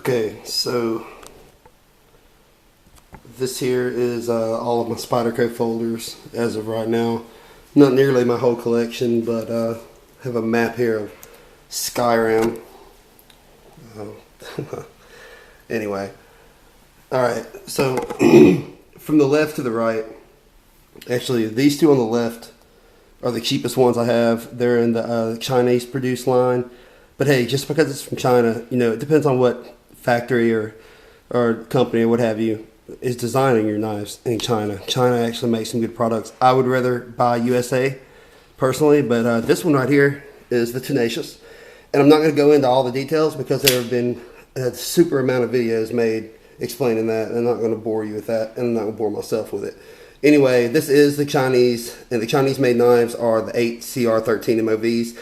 Okay, so this here is all of my Spyderco folders as of right now. Not nearly my whole collection, but have a map here of Skyrim. Anyway, alright, so from the left to the right, actually these two on the left are the cheapest ones I have. They're in the Chinese produced line. But hey, just because it's from China, you know, it depends on what factory or company or what have you is designing your knives in China. China actually makes some good products. I would rather buy USA personally, but this one right here is the Tenacious. And I'm not going to go into all the details because there have been a super amount of videos made explaining that. And I'm not going to bore you with that, and I'm not going to bore myself with it. Anyway, this is the Chinese, and the Chinese made knives are the 8 CR13 MOVs.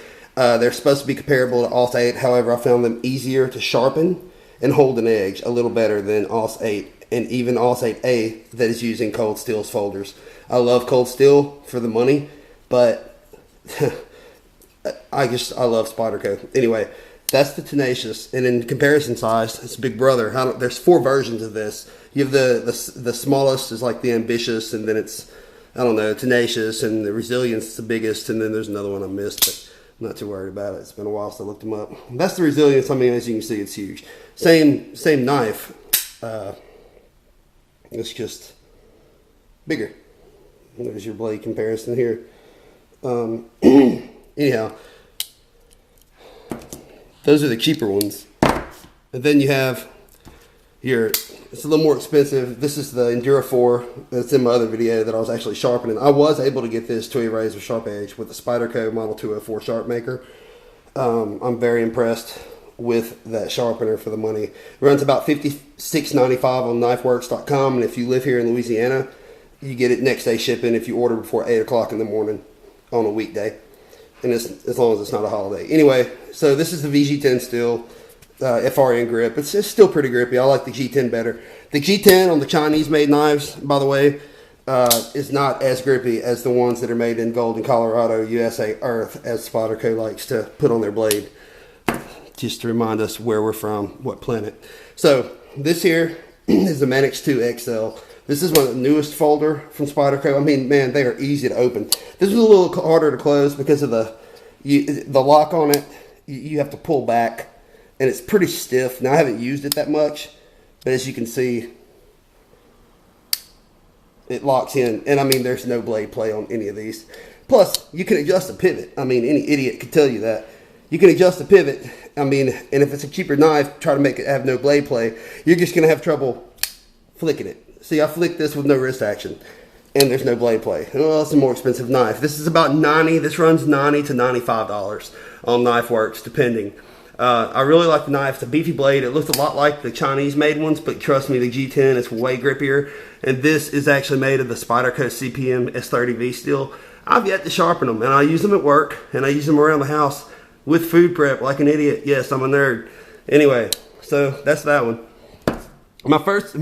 They're supposed to be comparable to AUS 8, however I found them easier to sharpen and hold an edge a little better than AUS 8 and even AUS 8A that is using Cold Steel's folders. I love Cold Steel for the money, but I love Spyderco. Anyway, that's the Tenacious, and in comparison size, it's Big Brother. There's 4 versions of this. You have the smallest is like the Ambitious, and then it's, I don't know, Tenacious, and the Resilience is the biggest, and then there's another one I missed, but I'm not too worried about it. It's been a while since I looked them up. That's the Resilience. I mean, as you can see, it's huge. Same knife. It's just bigger. There's your blade comparison here. Anyhow, those are the cheaper ones. And then you have here, it's a little more expensive. This is the Endura 4 that's in my other video that I was actually sharpening. I was able to get this to a razor sharp edge with the Spyderco Model 204 Sharp Maker. I'm very impressed with that sharpener for the money. It runs about $56.95 on knifeworks.com, and if you live here in Louisiana, you get it next day shipping if you order before 8 o'clock in the morning on a weekday, and it's, as long as it's not a holiday. Anyway, so this is the VG10 steel. FRN grip. It's still pretty grippy. I like the G10 better. The G10 on the Chinese made knives, by the way, is not as grippy as the ones that are made in Golden, Colorado, USA Earth, as Spyderco likes to put on their blade, just to remind us where we're from, what planet. So this here is the Manix 2 XL. This is one of the newest folder from Spyderco. I mean, man, they are easy to open. This is a little harder to close because of the lock on it. You have to pull back. And it's pretty stiff. Now, I haven't used it that much, but as you can see, it locks in. And I mean, there's no blade play on any of these. Plus, you can adjust the pivot. I mean, any idiot could tell you that. You can adjust the pivot. I mean, and if it's a cheaper knife, try to make it have no blade play, you're just going to have trouble flicking it. See, I flicked this with no wrist action, and there's no blade play. Well, it's a more expensive knife. This is about $90. This runs $90 to $95 on KnifeWorks, depending. I really like the knife. It's a beefy blade. It looks a lot like the Chinese made ones, but trust me, the G10 is way grippier. And this is actually made of the Spyderco CPM S30V steel. I've yet to sharpen them, and I use them at work, and I use them around the house with food prep like an idiot. Yes, I'm a nerd. Anyway, so that's that one. My first